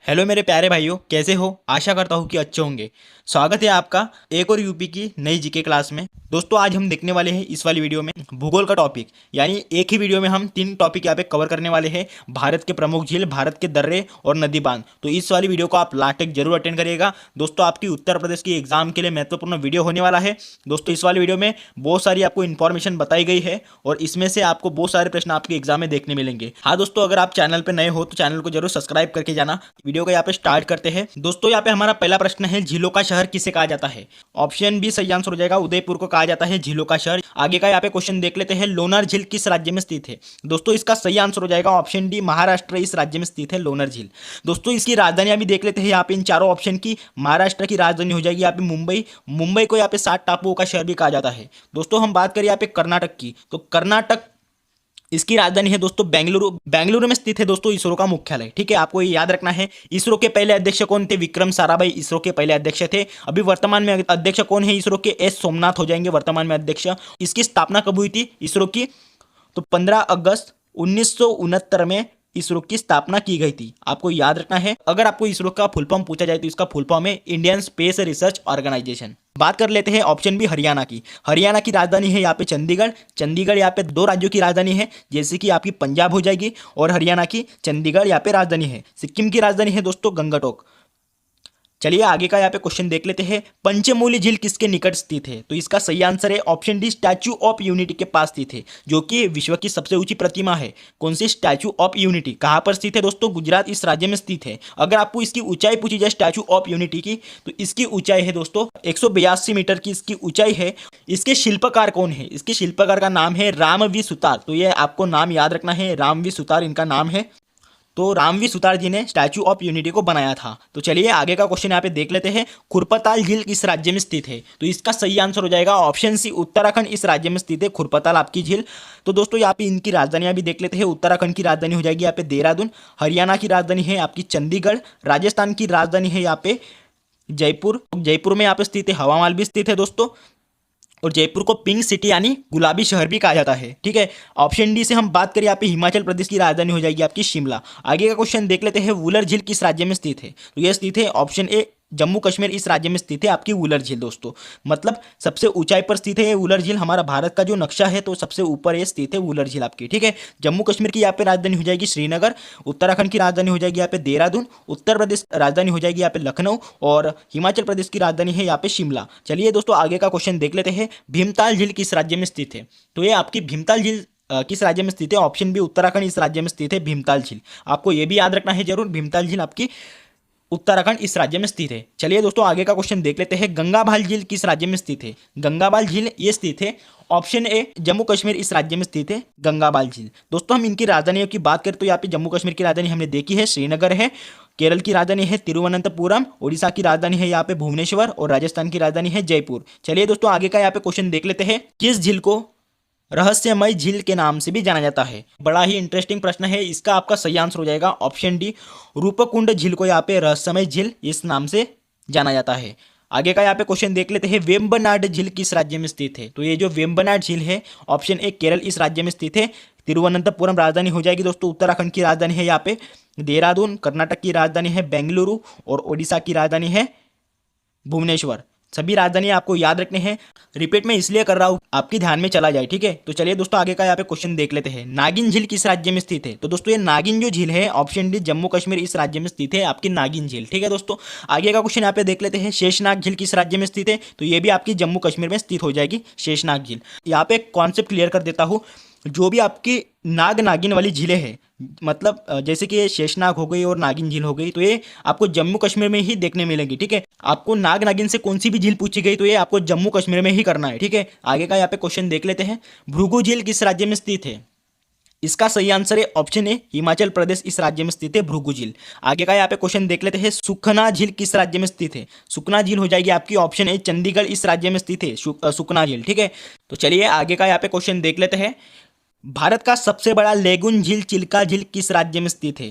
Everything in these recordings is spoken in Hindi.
हेलो मेरे प्यारे भाइयों, कैसे हो? आशा करता हूँ कि अच्छे होंगे। स्वागत है आपका एक और यूपी की नई जीके क्लास में। दोस्तों, आज हम देखने वाले हैं इस वाली वीडियो में भूगोल का टॉपिक, यानी एक ही वीडियो में हम 3 टॉपिक यहाँ पे कवर करने वाले हैं। भारत के प्रमुख झील, भारत के दर्रे और नदी बांध। तो इस वाली वीडियो को आप लास्ट तक जरूर अटेंड करिएगा। दोस्तों, आपकी उत्तर प्रदेश की एग्जाम के लिए महत्वपूर्ण वीडियो होने वाला है। दोस्तों, इस वाली वीडियो में बहुत सारी आपको इन्फॉर्मेशन बताई गई है और इसमें से आपको बहुत सारे प्रश्न आपके एग्जाम में देखने मिलेंगे। हाँ दोस्तों, अगर आप चैनल पर नए हो तो चैनल को जरूर सब्सक्राइब करके जाना। वीडियो को यहाँ पे स्टार्ट करते हैं। दोस्तों, यहाँ पे हमारा पहला प्रश्न है, झीलों का शहर किसे कहा जाता है? ऑप्शन बी सही आंसर हो जाएगा, उदयपुर को कहा जाता है झीलों का शहर। आगे का यहाँ पे क्वेश्चन देख लेते हैं, लोनार झील किस राज्य में स्थित है? दोस्तों, इसका सही आंसर हो जाएगा ऑप्शन डी, महाराष्ट्र इस राज्य में स्थित है लोनार झील। दोस्तों, इसकी राजधानी भी देख लेते हैं यहाँ पे इन चारों ऑप्शन की। महाराष्ट्र की राजधानी हो जाएगी यहाँ पे मुंबई। मुंबई को यहाँ पे 7 टापुओं का शहर भी कहा जाता है। दोस्तों, हम बात करें यहाँ पे कर्नाटक की, तो कर्नाटक इसकी राजधानी है दोस्तों बेंगलुरु। बेंगलुरु में स्थित है दोस्तों इसरो का मुख्यालय। ठीक है, आपको ये याद रखना है। इसरो के पहले अध्यक्ष कौन थे? विक्रम साराभाई इसरो के पहले अध्यक्ष थे। अभी वर्तमान में अध्यक्ष कौन है इसरो के? एस सोमनाथ हो जाएंगे वर्तमान में अध्यक्ष। इसकी स्थापना कब हुई थी इसरो की? तो 15 अगस्त 1969 में इसरो की स्थापना की गई थी। आपको याद रखना है। अगर आपको इसरो का फुल फॉर्म पूछा जाए तो इसका फुल फॉर्म है इंडियन स्पेस रिसर्च ऑर्गेनाइजेशन। बात कर लेते हैं ऑप्शन बी हरियाणा की। हरियाणा की राजधानी है यहाँ पे चंडीगढ़। चंडीगढ़ यहाँ पे 2 राज्यों की राजधानी है, जैसे कि आपकी पंजाब हो जाएगी और हरियाणा की चंडीगढ़ यहाँ पे राजधानी है। सिक्किम की राजधानी है दोस्तों गंगटोक। चलिए आगे का यहाँ पे क्वेश्चन देख लेते हैं, पंचमूली झील किसके निकट स्थित है? तो इसका सही आंसर है option D, statue of unity के पास स्थित है, जो कि विश्व की सबसे ऊंची प्रतिमा है। कौन सी? Statue of unity. कहां पर स्थित है दोस्तों? गुजरात इस राज्य में स्थित है। अगर आपको इसकी ऊंचाई पूछी जाए स्टैच्यू ऑफ यूनिटी की, तो इसकी ऊंचाई है दोस्तों 182 मीटर की इसकी ऊंचाई है। इसके शिल्पकार कौन है? इसके शिल्पकार का नाम है रामवी सुतार। तो ये आपको नाम याद रखना है, रामवी सुतार इनका नाम है। तो रामवी सुतार जी ने स्टैच्यू ऑफ यूनिटी को बनाया था। तो चलिए आगे का क्वेश्चन यहाँ पे देख लेते हैं, खुरपताल झील किस राज्य में स्थित है? तो इसका सही आंसर हो जाएगा ऑप्शन सी, उत्तराखंड इस राज्य में स्थित है खुरपताल आपकी झील। तो दोस्तों, यहाँ पे इनकी राजधानियां भी देख लेते हैं। उत्तराखंड की राजधानी हो जाएगी यहाँ पे देहरादून। हरियाणा की राजधानी है आपकी चंडीगढ़। राजस्थान की राजधानी है यहाँ पे जयपुर। जयपुर में यहाँ पे स्थित है हवा महल भी स्थित है दोस्तों। और जयपुर को पिंक सिटी यानी गुलाबी शहर भी कहा जाता है। ठीक है, ऑप्शन डी से हम बात करें यहाँ पे हिमाचल प्रदेश की राजधानी हो जाएगी आपकी शिमला। आगे का क्वेश्चन देख लेते हैं, वुलर झील किस राज्य में स्थित है? तो यह स्थित है ऑप्शन ए, जम्मू कश्मीर इस राज्य में स्थित है आपकी वुलर झील। दोस्तों, मतलब सबसे ऊंचाई पर स्थित है ये वुलर झील। हमारा भारत का जो नक्शा है तो सबसे ऊपर ये स्थित है वुलर झील आपकी। ठीक है, जम्मू कश्मीर की यहाँ पे राजधानी हो जाएगी श्रीनगर। उत्तराखंड की राजधानी हो जाएगी यहाँ पे देहरादून। उत्तर प्रदेश राजधानी हो जाएगी यहाँ पे लखनऊ। और हिमाचल प्रदेश की राजधानी है यहाँ पे शिमला। चलिए दोस्तों, आगे का क्वेश्चन देख लेते हैं, भीमताल झील किस राज्य में स्थित है? तो ये आपकी भीमताल झील किस राज्य में स्थित है? ऑप्शन बी, उत्तराखंड इस राज्य में स्थित है भीमताल झील। आपको यह भी याद रखना है जरूर, भीमताल झील आपकी उत्तराखंड इस राज्य में स्थित है। चलिए दोस्तों, आगे का क्वेश्चन देख लेते हैं, गंगाबाल झील किस राज्य में स्थित है? गंगाबाल झील ये स्थित है ऑप्शन ए, जम्मू कश्मीर इस राज्य में स्थित है गंगाबाल झील। दोस्तों, हम इनकी राजधानियों की बात करें तो यहाँ पे जम्मू कश्मीर की राजधानी हमने देखी है श्रीनगर है। केरल की राजधानी है तिरुवनंतपुरम। ओडिशा की राजधानी है यहाँ पे भुवनेश्वर। और राजस्थान की राजधानी है जयपुर। चलिए दोस्तों, आगे का यहाँ पे क्वेश्चन देख लेते हैं, किस झील को रहस्यमय झील के नाम से भी जाना जाता है? बड़ा ही इंटरेस्टिंग प्रश्न है। इसका आपका सही आंसर हो जाएगा ऑप्शन डी, रूपकुंड झील को यहाँ पे रहस्यमय झील इस नाम से जाना जाता है। आगे का यहाँ पे क्वेश्चन देख लेते हैं, वेम्बनाड झील किस राज्य में स्थित है? तो ये जो वेम्बनाड झील है ऑप्शन ए, केरल इस राज्य में स्थित है। तिरुवनंतपुरम राजधानी हो जाएगी दोस्तों। उत्तराखंड की राजधानी है यहाँ पे देहरादून। कर्नाटक की राजधानी है बेंगलुरु। और ओडिशा की राजधानी है भुवनेश्वर। सभी राजधानी आपको याद रखने हैं। रिपीट में इसलिए कर रहा हूँ आपके ध्यान में चला जाए। ठीक है, तो चलिए दोस्तों, आगे का यहाँ पे क्वेश्चन देख लेते हैं, नागिन झील किस राज्य में स्थित है? तो दोस्तों, ये नागिन जो झील है ऑप्शन डी, जम्मू कश्मीर इस राज्य में स्थित है आपकी नागिन झील। ठीक है दोस्तों, आगे का क्वेश्चन यहाँ पे देख लेते हैं, शेषनाग झील किस राज्य में स्थित है? तो ये भी आपकी जम्मू कश्मीर में स्थित हो जाएगी शेषनाग झील। यहाँ पे एक कॉन्सेप्ट क्लियर कर देता हूँ, जो भी आपकी नाग नागिन वाली झीलें हैं, मतलब जैसे कि ये शेषनाग हो गई और नागिन झील हो गई, तो ये आपको जम्मू कश्मीर में ही देखने मिलेगी। ठीक है, आपको नाग नागिन से कौन सी भी झील पूछी गई तो ये आपको जम्मू कश्मीर में ही करना है। ठीक है, आगे का यहाँ पे क्वेश्चन देख लेते हैं, भृगु झील किस राज्य में स्थित है? इसका सही आंसर है ऑप्शन ए, हिमाचल प्रदेश इस राज्य में स्थित है भृगु झील। आगे का यहाँ पे क्वेश्चन देख लेते हैं, सुखना झील किस राज्य में स्थित है? सुखना झील हो जाएगी आपकी ऑप्शन ए, चंडीगढ़ इस राज्य में स्थित है सुखना झील। ठीक है, तो चलिए आगे का यहाँ पे क्वेश्चन देख लेते हैं, भारत का सबसे बड़ा लेगुन झील चिल्का झील किस राज्य में स्थित है?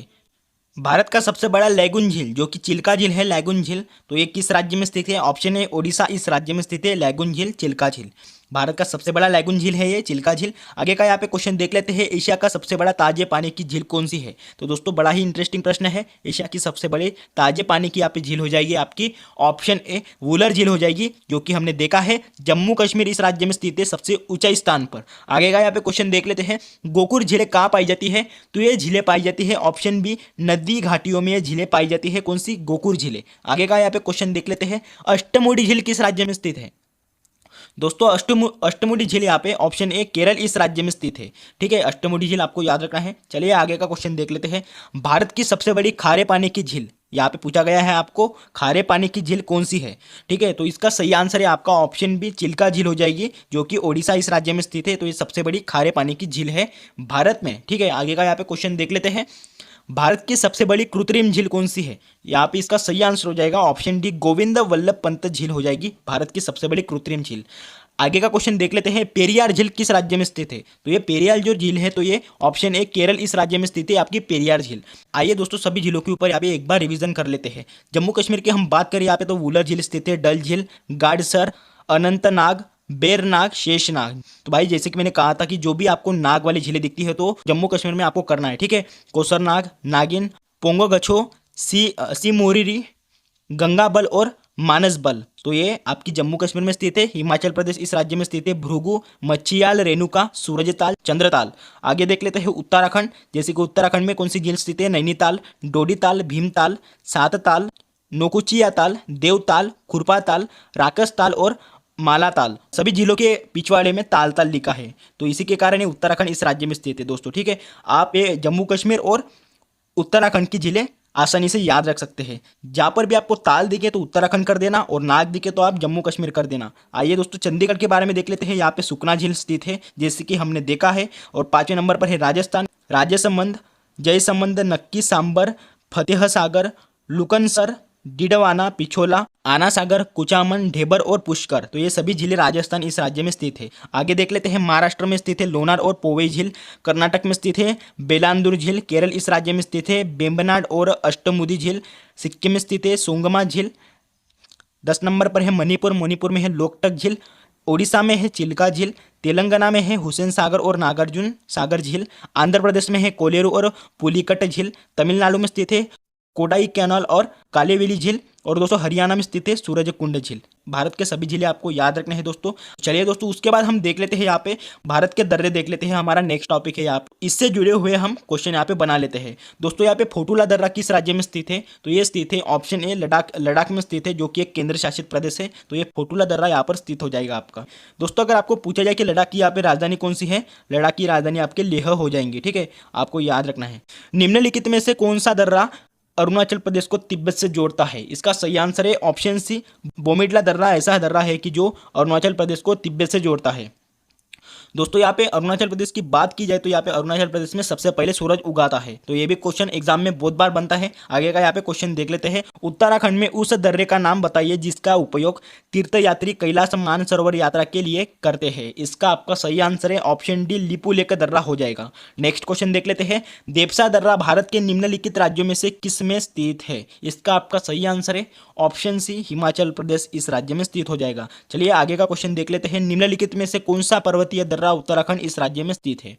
भारत का सबसे बड़ा लेगुन झील जो कि चिल्का झील है, लेगुन झील, तो ये किस राज्य में स्थित है? ऑप्शन ए, ओडिशा इस राज्य में स्थित है लेगुन झील चिल्का झील। भारत का सबसे बड़ा लैगून झील है ये चिल्का झील। आगे का यहाँ पे क्वेश्चन देख लेते हैं, एशिया का सबसे बड़ा ताजे पानी की झील कौन सी है। तो दोस्तों बड़ा ही इंटरेस्टिंग प्रश्न है। एशिया की सबसे बड़ी ताजे पानी की यहाँ पे झील हो जाएगी आपकी ऑप्शन ए वुलर झील हो जाएगी, जो कि हमने देखा है जम्मू कश्मीर इस राज्य में स्थित है सबसे ऊंचाई स्थान पर। आगे का यहाँ पे क्वेश्चन देख लेते हैं, गोकुर झीलें कहाँ पाई जाती है। तो ये झीलें पाई जाती है ऑप्शन बी नदी घाटियों में ये झीलें पाई जाती है, कौन सी, गोकुर झीलें। आगे का यहाँ पे क्वेश्चन देख लेते हैं, अष्टमुडी झील किस राज्य में स्थित है। दोस्तों अष्टमुडी झील यहाँ पे ऑप्शन ए केरल इस राज्य में स्थित है। ठीक है, अष्टमुडी झील आपको याद रखना है। चलिए आगे का क्वेश्चन देख लेते हैं, भारत की सबसे बड़ी खारे पानी की झील यहाँ पे पूछा गया है आपको, खारे पानी की झील कौन सी है। ठीक है, तो इसका सही आंसर है आपका ऑप्शन बी चिल्का झील हो जाएगी, जो कि ओडिशा इस राज्य में स्थित है। तो ये सबसे बड़ी खारे पानी की झील है भारत में। ठीक है, आगे का यहाँ पे क्वेश्चन देख लेते हैं, भारत की सबसे बड़ी कृत्रिम झील कौन सी है। यहाँ पे इसका सही आंसर हो जाएगा ऑप्शन डी गोविंद वल्लभ पंत झील हो जाएगी, भारत की सबसे बड़ी कृत्रिम झील। आगे का क्वेश्चन देख लेते हैं, पेरियार झील किस राज्य में स्थित है। तो ये पेरियार जो झील है तो ये ऑप्शन ए केरल इस राज्य में स्थित है आपकी पेरियार झील। आइए दोस्तों सभी झीलों के ऊपर यहाँ पे एक बार रिवीजन कर लेते हैं। जम्मू कश्मीर की हम बात करें यहाँ पे तो वुलर झील स्थित है, डल झील, गाडसर, अनंतनाग, बेरनाग, शेषनाग। तो भाई जैसे कि मैंने कहा था कि जो भी आपको नाग वाली झीलें दिखती है तो जम्मू कश्मीर में आपको करना है। ठीक है, कोसरनाग, नागिन, पोंगोगछो, सी मोरिरी, गंगाबल और मानसबल। तो ये आपकी जम्मू कश्मीर में स्थित है। हिमाचल प्रदेश इस राज्य में स्थित है, भृगु, मच्छियाल, रेणुका, सूरजताल, चंद्रताल। आगे देख लेते हैं उत्तराखंड, जैसे कि उत्तराखंड में कौन सी झील स्थित है, नैनीताल, डोडीताल, भीमताल, सातताल, नोकुचियाताल, देवताल, खुरपाताल, राकसताल और मालाताल। सभी झीलों के पिछवाड़े में ताल ताल लिखा है, तो इसी के कारण ये उत्तराखंड इस राज्य में स्थित है दोस्तों। ठीक है, आप ये जम्मू कश्मीर और उत्तराखंड की झीलें आसानी से याद रख सकते हैं। जहाँ पर भी आपको ताल दिखे तो उत्तराखंड कर देना और नाग दिखे तो आप जम्मू कश्मीर कर देना। आइए दोस्तों चंडीगढ़ के बारे में देख लेते हैं। यहाँ पे सुकना झील स्थित है जैसे कि हमने देखा है। और 5वें नंबर पर है राजस्थान, राजसमंद, जयसमंद, नक्की, सांबर, फतेह सागर, लुकनसर, डिडवाना, पिछोला, आना सागर, कुचामन, ढेबर और पुष्कर। तो ये सभी झीलें राजस्थान इस राज्य में स्थित है। आगे देख लेते हैं, महाराष्ट्र में स्थित है लोनार और पोवई झील, कर्नाटक में स्थित है बेलांदूर झील, केरल इस राज्य में स्थित है बेम्बनाड और अष्टमुदी झील, सिक्किम में स्थित है सोंगमा झील। 10 नंबर पर है मणिपुर, मणिपुर में है लोकटक झील, ओडिशा में है चिल्का झील, तेलंगाना में है हुसैन सागर और नागार्जुन सागर झील, आंध्र प्रदेश में है कोलेरू और पुलिकट झील, तमिलनाडु में स्थित है कोडाई कैनाल और कालेवेली झील, और दोस्तों हरियाणा में स्थित है सूरजकुंड झील। भारत के सभी झीलें आपको याद रखने हैं दोस्तों। चलिए दोस्तों उसके बाद हम देख लेते हैं यहाँ पे भारत के दर्रे देख लेते हैं। हमारा नेक्स्ट टॉपिक है यहाँ पे, इससे जुड़े हुए हम क्वेश्चन यहाँ पे बना लेते हैं दोस्तों। यहाँ पे फोटुला दर्रा किस राज्य में स्थित है। तो ये स्थित है ऑप्शन ए लद्दाख में स्थित है, जो कि एक केंद्र शासित प्रदेश है। तो ये फोटुला दर्रा यहाँ पर स्थित हो जाएगा आपका। दोस्तों अगर आपको पूछा जाए कि लद्दाख की यहाँ पे राजधानी कौन सी है, लद्दाख की राजधानी आपके लेह हो जाएंगी। ठीक है, आपको याद रखना है। निम्नलिखित में से कौन सा दर्रा अरुणाचल प्रदेश को तिब्बत से जोड़ता है। इसका सही आंसर है ऑप्शन सी बोमिडला दर्रा। ऐसा दर्रा है कि जो अरुणाचल प्रदेश को तिब्बत से जोड़ता है। दोस्तों यहाँ पे अरुणाचल प्रदेश की बात की जाए तो यहाँ पे अरुणाचल प्रदेश में सबसे पहले सूरज उगाता है। तो ये भी क्वेश्चन एग्जाम में बहुत बार बनता है। आगे का यहाँ पे क्वेश्चन देख लेते हैं, उत्तराखंड में उस दर्रे का नाम बताइए जिसका उपयोग तीर्थयात्री कैलाश मानसरोवर यात्रा के लिए करते हैं। इसका आपका सही आंसर है ऑप्शन डी लिपुलेख दर्रा हो जाएगा। नेक्स्ट क्वेश्चन देख लेते हैं, देवसा दर्रा भारत के निम्नलिखित राज्यों में से किस में स्थित है। इसका आपका सही आंसर है ऑप्शन सी हिमाचल प्रदेश इस राज्य में स्थित हो जाएगा। चलिए आगे का क्वेश्चन देख लेते हैं, निम्नलिखित में से कौन सा पर्वतीय दर्रा उत्तराखंड इस राज्य में स्थित है।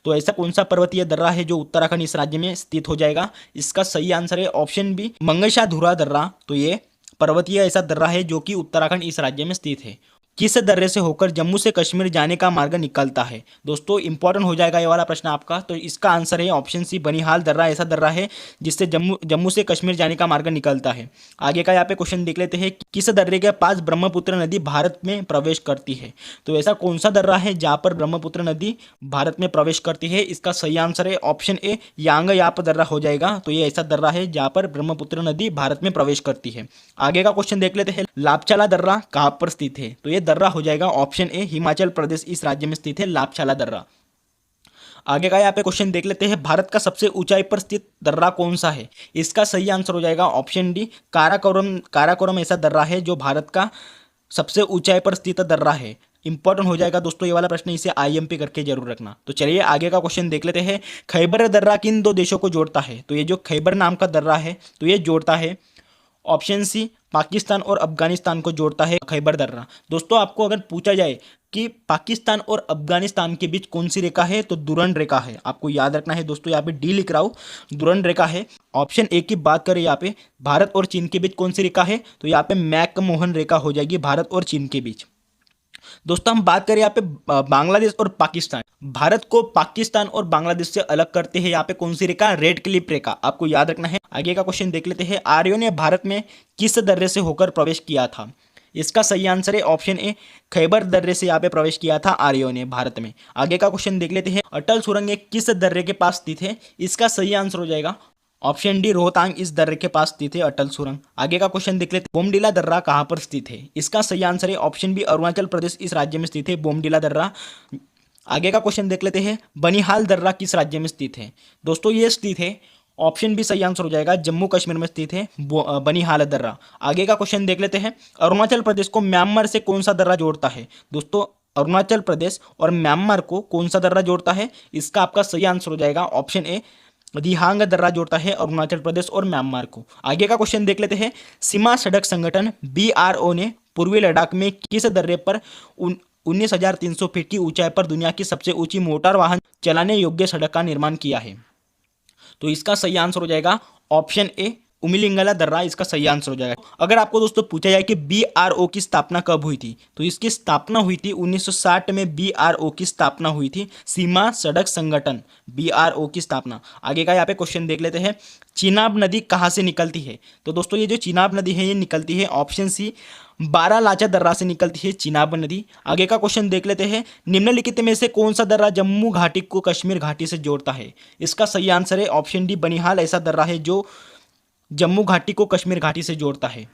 तो ऐसा कौन सा पर्वतीय दर्रा है जो उत्तराखंड इस राज्य में स्थित हो जाएगा। इसका सही आंसर है ऑप्शन बी मंगशाधुरा दर्रा। तो ये पर्वतीय ऐसा दर्रा है जो कि उत्तराखंड इस राज्य में स्थित है। किस दर्रे से होकर जम्मू से कश्मीर जाने का मार्ग निकलता है। दोस्तों इंपॉर्टेंट हो जाएगा ये वाला प्रश्न आपका। तो इसका आंसर है ऑप्शन सी बनिहाल दर्रा। ऐसा दर्रा है जिससे जम्मू से कश्मीर जाने का मार्ग निकलता है। आगे का यहाँ पे क्वेश्चन देख लेते हैं, किस दर्रे के पास ब्रह्मपुत्र नदी भारत में प्रवेश करती है। तो ऐसा कौन सा दर्रा है जहाँ पर ब्रह्मपुत्र नदी भारत में प्रवेश करती है। इसका सही आंसर है ऑप्शन ए यांगयाप दर्रा हो जाएगा। तो ये ऐसा दर्रा है जहाँ पर ब्रह्मपुत्र नदी भारत में प्रवेश करती है। आगे का क्वेश्चन देख लेते हैं, लापचाला दर्रा कहाँ पर स्थित है। तो ये दर्रा हो जाएगा ऑप्शन ए हिमाचल प्रदेश इस राज्य में स्थित है लापचाला दर्रा। आगे का यहाँ पे क्वेश्चन देख लेते हैं, भारत का सबसे ऊंचाई पर स्थित दर्रा कौन सा है। इसका सही आंसर हो जाएगा ऑप्शन डी काराकोरम ऐसा दर्रा है जो भारत का सबसे ऊंचाई पर स्थित दर्रा है। इंपॉर्टेंट हो जाएगा दोस्तों ये वाला प्रश्न, इसे आईएमपी करके जरूर रखना। तो चलिए आगे का क्वेश्चन देख लेते हैं, खैबर दर्रा किन दो देशों को जोड़ता है। तो ये जो खैबर नाम का दर्रा है तो ये जोड़ता है ऑप्शन सी पाकिस्तान और अफगानिस्तान को जोड़ता है खैबर दर्रा। दोस्तों आपको अगर पूछा जाए कि पाकिस्तान और अफगानिस्तान के बीच कौन सी रेखा है, तो दुरंड रेखा है। आपको याद रखना है दोस्तों, यहाँ पे डी लिख रहा हूँ, दुरंड रेखा है। ऑप्शन ए की बात करें यहाँ पे, भारत और चीन के बीच कौन सी रेखा है, तो यहाँ पे मैकमोहन रेखा हो जाएगी भारत और चीन के बीच। दोस्तों हम बात करें यहाँ पे बांग्लादेश और पाकिस्तान, भारत को पाकिस्तान और बांग्लादेश से अलग करते हैं यहाँ पे कौन सी रेखा, रेड क्लिफ रेखा। आपको याद रखना है। आगे का क्वेश्चन देख लेते हैं, आर्यों ने भारत में किस दर्रे से होकर प्रवेश किया था। इसका सही आंसर है ऑप्शन ए, खैबर दर्रे से यहाँ पे प्रवेश किया था आर्यों ने भारत में। आगे का क्वेश्चन देख लेते हैं, अटल सुरंग किस दर्रे के पास स्थित है। इसका सही आंसर हो जाएगा ऑप्शन डी, रोहतांग इस दर्रे के पास स्थित है अटल सुरंग। आगे का क्वेश्चन देख लेते हैं, बोमडिला दर्रा कहाँ पर स्थित है। इसका सही आंसर है ऑप्शन बी, अरुणाचल प्रदेश इस राज्य में स्थित है बोमडिला दर्रा। आगे का क्वेश्चन देख लेते हैं, बनिहाल दर्रा किस राज्य में स्थित है। दोस्तों ये स्थित है, ऑप्शन बी सही आंसर हो जाएगा, जम्मू कश्मीर में स्थित है बनिहाल दर्रा। आगे का क्वेश्चन देख लेते हैं, अरुणाचल प्रदेश को म्यांमार से कौन सा दर्रा जोड़ता है। दोस्तों अरुणाचल प्रदेश और म्यांमार को कौन सा दर्रा जोड़ता है, इसका आपका सही आंसर हो जाएगा ऑप्शन ए, दिहांग दर्रा जोड़ता है अरुणाचल प्रदेश और म्यांमार को। आगे का क्वेश्चन देख लेते हैं, सीमा सड़क संगठन BRO ने पूर्वी लद्दाख में किस दर्रे पर 19,300 फीट की ऊंचाई पर दुनिया की सबसे ऊंची मोटर वाहन चलाने योग्य सड़क का निर्माण किया है। तो इसका सही आंसर हो जाएगा ऑप्शन ए, उमिलिंगला दर्रा इसका सही आंसर हो जाएगा। अगर आपको दोस्तों पूछा जाए कि BRO की स्थापना कब हुई थी, तो इसकी स्थापना हुई थी 1960 में। BRO की स्थापना हुई थी, सीमा सड़क संगठन BRO की स्थापना। आगे का यहाँ पे क्वेश्चन देख लेते हैं, चिनाब नदी कहाँ से निकलती है। तो दोस्तों ये जो चिनाब नदी है ये निकलती है ऑप्शन सी, बारालाचा दर्रा से निकलती है चिनाब नदी। आगे का क्वेश्चन देख लेते हैं, निम्नलिखित में से कौन सा दर्रा जम्मू घाटी को कश्मीर घाटी से जोड़ता है। इसका सही आंसर है ऑप्शन डी, बनिहाल ऐसा दर्रा है जो जम्मू घाटी को कश्मीर घाटी से जोड़ता है।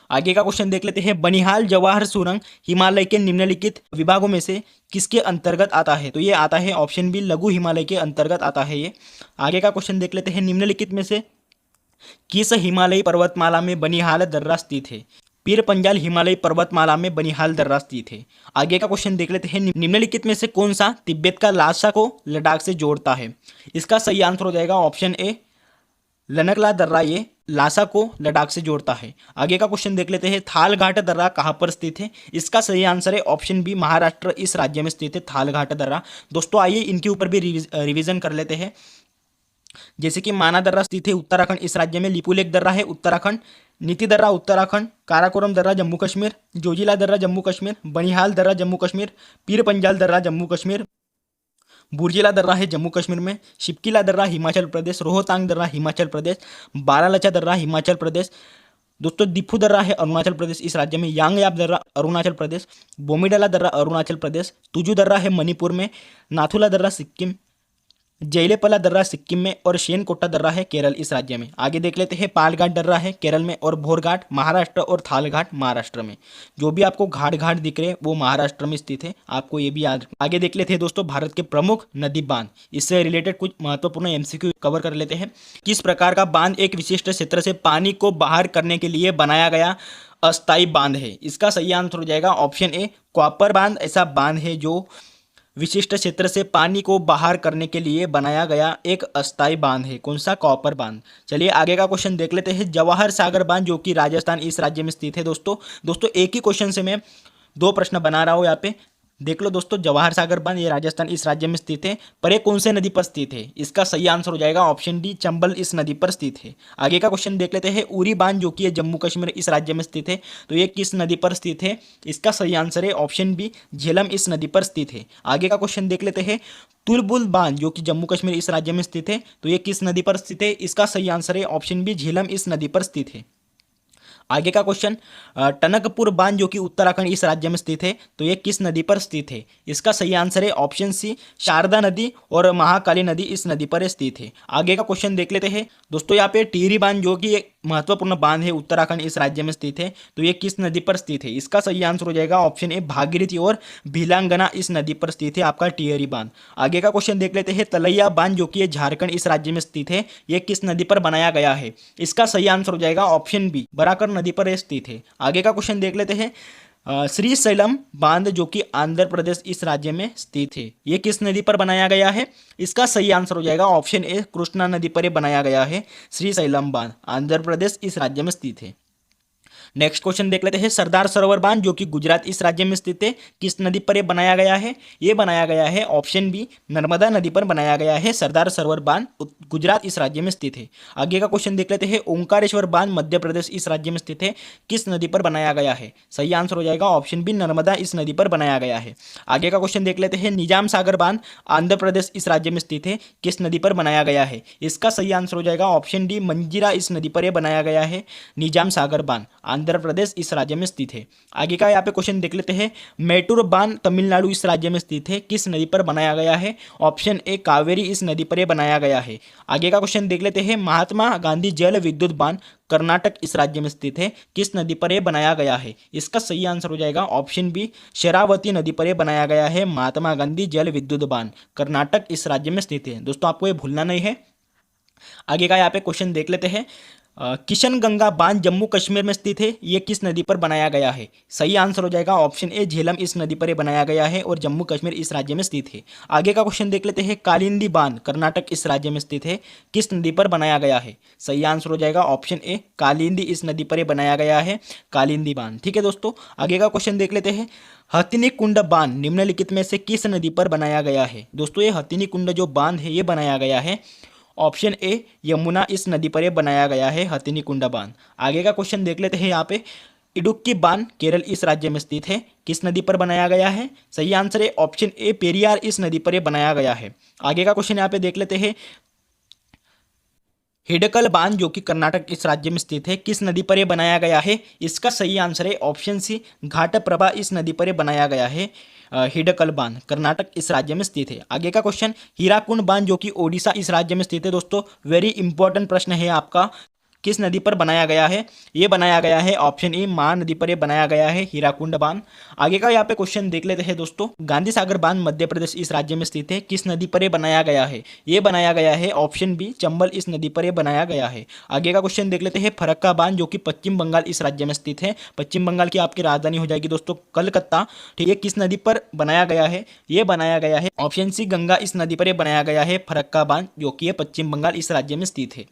आगे का क्वेश्चन देख लेते हैं, बनिहाल जवाहर सुरंग हिमालय के निम्नलिखित विभागों में से किसके अंतर्गत आता है। तो ये आता है ऑप्शन बी, लघु हिमालय के अंतर्गत आता है ये। आगे का क्वेश्चन देख लेते हैं, निम्नलिखित में से किस हिमालयी पर्वतमाला में बनिहाल दर्रा स्थित है। पीर पंजाल हिमालयी पर्वतमाला में बनिहाल दर्रा स्थित है। आगे का क्वेश्चन देख लेते हैं, निम्नलिखित में से कौन सा तिब्बत का लासा को लद्दाख से जोड़ता है। इसका सही आंसर हो जाएगा ऑप्शन ए, लनकला दर्रा ये लासा को लद्दाख से जोड़ता है। आगे का क्वेश्चन देख लेते हैं, थालघाट दर्रा कहाँ पर स्थित है। इसका सही आंसर है ऑप्शन बी, महाराष्ट्र इस राज्य में स्थित है थालघाट दर्रा। दोस्तों आइए इनके ऊपर भी रिवीजन कर लेते हैं। जैसे कि माना दर्रा स्थित है उत्तराखंड इस राज्य में, लिपुलेख दर्रा है उत्तराखंड, नीति दर्रा उत्तराखंड, काराकोरम दर्रा जम्मू कश्मीर, जोजिला दर्रा जम्मू कश्मीर, बनिहाल दर्रा जम्मू कश्मीर, पीर पंजाल दर्रा जम्मू कश्मीर, बुर्जिला दर्रा है जम्मू कश्मीर में, शिपकिला दर्रा हिमाचल प्रदेश, रोहतांग दर्रा हिमाचल प्रदेश, बारालाचा दर्रा हिमाचल प्रदेश। दोस्तों दिफू दर्रा है अरुणाचल प्रदेश इस राज्य में, यांगयाप दर्रा अरुणाचल प्रदेश, बोमिडाला दर्रा अरुणाचल प्रदेश, तुजू दर्रा है मणिपुर में, नाथुला दर्रा सिक्किम, जैलेपला दर्रा सिक्किम में और शेनकोटा दर्रा है केरल इस राज्य में। आगे देख लेते हैं, पालघाट दर्रा है केरल में और भोरघाट महाराष्ट्र और थालघाट महाराष्ट्र में। जो भी आपको घाट घाट दिख रहे हैं वो महाराष्ट्र में स्थित है, आपको ये भी याद। आगे देख लेते हैं दोस्तों, भारत के प्रमुख नदी बांध, इससे रिलेटेड कुछ महत्वपूर्ण MCQ कवर कर लेते हैं। किस प्रकार का बांध एक विशिष्ट क्षेत्र से पानी को बाहर करने के लिए बनाया गया अस्थायी बांध है। इसका सही आंसर हो जाएगा ऑप्शन ए, कॉपर बांध ऐसा बांध है जो विशिष्ट क्षेत्र से पानी को बाहर करने के लिए बनाया गया एक अस्थायी बांध है। कौन सा, कॉपर बांध। चलिए आगे का क्वेश्चन देख लेते हैं, जवाहर सागर बांध जो कि राजस्थान इस राज्य में स्थित है। दोस्तों एक ही क्वेश्चन से मैं 2 प्रश्न बना रहा हूँ यहाँ पे। देख लो दोस्तों, जवाहर सागर बांध ये राजस्थान इस राज्य में स्थित है, पर ये कौन से नदी पर स्थित है। इसका सही आंसर हो जाएगा ऑप्शन डी, चंबल इस नदी पर स्थित है। आगे का क्वेश्चन देख लेते हैं, उरी बांध जो कि ये जम्मू कश्मीर इस राज्य में स्थित है, तो ये किस नदी पर स्थित है। इसका सही आंसर है ऑप्शन बी, झेलम इस नदी पर स्थित है। आगे का क्वेश्चन देख लेते हैं, तुलबुल बांध जो कि जम्मू कश्मीर इस राज्य में स्थित है, तो ये किस नदी पर स्थित है। इसका सही आंसर है ऑप्शन बी, झेलम इस नदी पर स्थित है। आगे का क्वेश्चन, टनकपुर बांध जो कि उत्तराखंड इस राज्य में स्थित है, तो ये किस नदी पर स्थित है। इसका सही आंसर है ऑप्शन सी, शारदा नदी और महाकाली नदी इस नदी पर स्थित है। आगे का क्वेश्चन देख लेते हैं दोस्तों, यहाँ पे टिहरी बांध जो कि एक महत्वपूर्ण बांध है उत्तराखंड इस राज्य में स्थित है, तो ये किस नदी पर स्थित है। इसका सही आंसर हो जाएगा ऑप्शन ए, भागीरथी और भिलांगना इस नदी पर स्थित है आपका टिहरी बांध। आगे का क्वेश्चन देख लेते हैं, तलैया बांध जो कि झारखंड इस राज्य में स्थित है, ये किस नदी पर बनाया गया है। इसका सही आंसर हो जाएगा ऑप्शन बी, बराकर नदी पर स्थित है। आगे का क्वेश्चन देख लेते हैं, श्रीशैलम बांध जो कि आंध्र प्रदेश इस राज्य में स्थित है, ये किस नदी पर बनाया गया है। इसका सही आंसर हो जाएगा ऑप्शन ए, कृष्णा नदी पर बनाया गया है श्रीशैलम बांध, आंध्र प्रदेश इस राज्य में स्थित है। नेक्स्ट क्वेश्चन देख लेते हैं। सरदार सरोवर बांध जो कि गुजरात इस राज्य में स्थित है, किस नदी पर ये बनाया गया है? ये बनाया गया है ऑप्शन बी, नर्मदा नदी पर बनाया गया है सरदार सरोवर बांध, गुजरात इस राज्य में स्थित है। आगे का क्वेश्चन देख लेते हैं। ओंकारेश्वर बांध मध्य प्रदेश इस राज्य में स्थित है, किस नदी पर बनाया गया है? सही आंसर हो जाएगा ऑप्शन बी, नर्मदा इस नदी पर बनाया गया है। आगे का क्वेश्चन देख लेते हैं। निजाम सागर बांध आंध्र प्रदेश इस राज्य में स्थित है, किस नदी पर बनाया गया है? इसका सही आंसर हो जाएगा ऑप्शन डी, मंजीरा इस नदी पर यह बनाया गया है। निजाम सागर बांध आंध्र प्रदेश इस राज्य में स्थित है। आगे का यहाँ पे क्वेश्चन देख लेते हैं। मैटूर बांध तमिलनाडु इस राज्य में स्थित है, किस नदी पर बनाया गया है? ऑप्शन ए, कावेरी इस नदी पर यह बनाया गया है। आगे का क्वेश्चन देख लेते हैं। महात्मा गांधी जल विद्युत बांध कर्नाटक इस राज्य में स्थित है, किस नदी पर यह बनाया गया है? इसका सही आंसर हो जाएगा ऑप्शन बी, शरावती नदी पर यह बनाया गया है। महात्मा गांधी जल विद्युत बांध कर्नाटक इस राज्य में स्थित है। दोस्तों आपको ये भूलना नहीं है। आगे का यहाँ पे क्वेश्चन देख लेते हैं। किशन गंगा बांध जम्मू कश्मीर में स्थित है, ये किस नदी पर बनाया गया है? सही आंसर हो जाएगा ऑप्शन ए, झेलम इस नदी पर यह बनाया गया है और जम्मू कश्मीर इस राज्य में स्थित है। आगे का क्वेश्चन देख लेते हैं। कालिंदी बांध कर्नाटक इस राज्य में स्थित है, किस नदी पर बनाया गया है? सही आंसर हो जाएगा ऑप्शन ए, कालिंदी इस नदी पर यह बनाया गया है, कालिंदी बांध। ठीक है दोस्तों, आगे का क्वेश्चन देख लेते हैं। हथिनी कुंड बांध निम्नलिखित में से किस नदी पर बनाया गया है? दोस्तों ये हथिनी कुंड जो बांध है ये बनाया गया है ऑप्शन ए, यमुना इस नदी पर यह बनाया गया है, हथिनी कुंड बांध। आगे का क्वेश्चन देख लेते हैं। यहाँ पे इडुक्की बांध केरल इस राज्य में स्थित है, किस नदी पर बनाया गया है? सही आंसर है ऑप्शन ए, पेरियार इस नदी पर यह बनाया गया है। आगे का क्वेश्चन यहाँ पे देख लेते हैं। हिडकल बांध जो कि कर्नाटक इस राज्य में स्थित है, किस नदी पर यह बनाया गया है? इसका सही आंसर है ऑप्शन सी, घाटप्रभा इस नदी पर यह बनाया गया है। हिडकल बांध कर्नाटक इस राज्य में स्थित है। आगे का क्वेश्चन। हीराकुंड बांध जो कि ओडिशा इस राज्य में स्थित है। दोस्तों वेरी इंपॉर्टेंट प्रश्न है आपका, किस नदी पर बनाया गया है? ये बनाया गया है ऑप्शन ए, महानदी पर यह बनाया गया है हीराकुंड बांध। आगे का यहाँ पे क्वेश्चन देख लेते हैं दोस्तों। गांधी सागर बांध मध्य प्रदेश इस राज्य में स्थित है, किस नदी पर यह बनाया गया है? ये बनाया गया है ऑप्शन बी, चंबल इस नदी पर यह बनाया गया है। आगे का क्वेश्चन देख लेते हैं। फरक्का बांध जो कि पश्चिम बंगाल इस राज्य में स्थित है, पश्चिम बंगाल की आपकी राजधानी हो जाएगी दोस्तों कलकत्ता। ठीक है, किस नदी पर बनाया गया है? ये बनाया गया है ऑप्शन सी, गंगा इस नदी पर यह बनाया गया है फरक्का बांध जो कि पश्चिम बंगाल इस राज्य में स्थित है।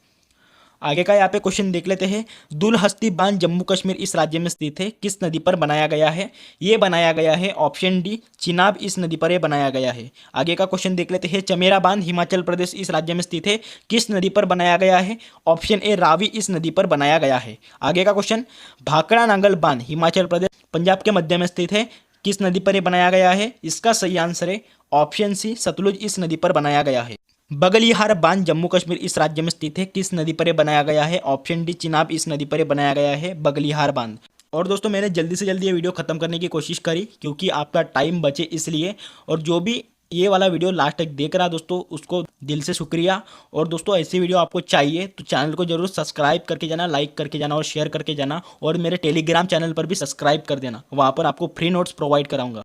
आगे का यहाँ पे क्वेश्चन देख लेते हैं। दुलहस्ती बांध जम्मू कश्मीर इस राज्य में स्थित है, किस नदी पर बनाया गया है? ये बनाया गया है ऑप्शन डी, चिनाब इस नदी पर यह बनाया गया है। आगे का क्वेश्चन देख लेते हैं। चमेरा बांध हिमाचल प्रदेश इस राज्य में स्थित है, किस नदी पर बनाया गया है? ऑप्शन ए, रावी इस नदी पर बनाया गया है। आगे का क्वेश्चन। भाखड़ा नांगल बांध हिमाचल प्रदेश पंजाब के मध्य में स्थित है, किस नदी पर यह बनाया गया है? इसका सही आंसर है ऑप्शन सी, सतलुज इस नदी पर बनाया गया है। बगलिहार बांध जम्मू कश्मीर इस राज्य में स्थित है, किस नदी पर यह बनाया गया है? ऑप्शन डी, चिनाब इस नदी पर यह बनाया गया है, बगलिहार बांध। और दोस्तों मैंने जल्दी से जल्दी ये वीडियो खत्म करने की कोशिश करी क्योंकि आपका टाइम बचे इसलिए। और जो भी ये वाला वीडियो लास्ट तक देख रहा दोस्तों उसको दिल से शुक्रिया। और दोस्तों ऐसी वीडियो आपको चाहिए तो चैनल को जरूर सब्सक्राइब करके जाना, लाइक करके जाना और शेयर करके जाना। और मेरे टेलीग्राम चैनल पर भी सब्सक्राइब कर देना, वहाँ पर आपको फ्री नोट्स प्रोवाइड कराऊंगा।